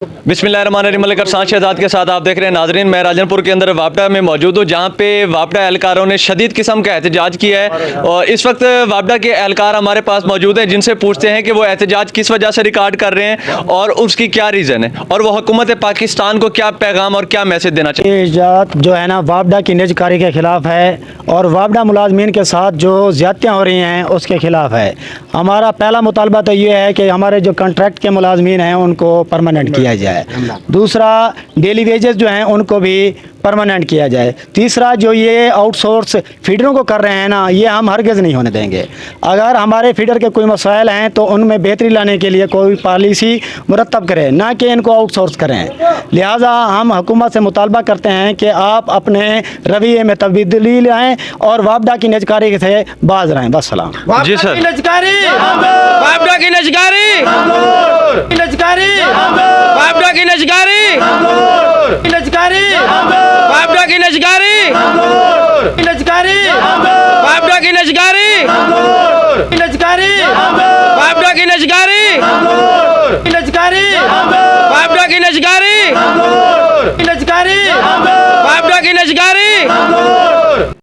बिस्मिल्लाहिर्रहमानिर्रहीम। मलिक अरसान शहजाद के साथ आप देख रहे हैं नाजरीन। मैं राजनपुर के अंदर वापडा में मौजूद हूँ, जहाँ पे वापडा एहलकारों ने शदीद किस्म का एहतजाज किया है और इस वक्त वापडा के एहलकार हमारे पास मौजूद हैं, जिनसे पूछते हैं कि वो एहतजाज किस वजह से रिकॉर्ड कर रहे हैं और उसकी क्या रीज़न है और वो हुकूमत पाकिस्तान को क्या पैगाम और क्या मैसेज देना चाहिए। एहतजाज जो है ना वापडा की निजकारी के ख़िलाफ़ है और वापडा मुलाजमीन के साथ जो ज़्यादतियाँ हो रही हैं उसके ख़िलाफ़ है। हमारा पहला मुतालबा तो ये है कि हमारे जो कॉन्ट्रैक्ट के मुलाजमीन हैं उनको परमानेंट किया जाए। दूसरा, डेली वेजेस जो हैं उनको भी परमानेंट किया जाए। तीसरा, जो ये आउटसोर्स फीडरों को कर रहे हैं ना, ये हम हरगिज़ नहीं होने देंगे। अगर हमारे फीडर के कोई मसाइल हैं तो उनमें बेहतरी लाने के लिए कोई पॉलिसी मुरतब करें, ना कि इनको आउटसोर्स करें। लिहाजा हम हुकूमत से मुतालबा करते हैं कि आप अपने रवैये में तब्दीली लाएँ और वापडा की निजकारी से बाज रहें। बस सलाम। जी सर। वापडा की निजकारी, वापडा की निजकारी, वापडा की निजकारी, वापडा की निजकारी, वापडा की निजकारी, वापडा की निजकारी।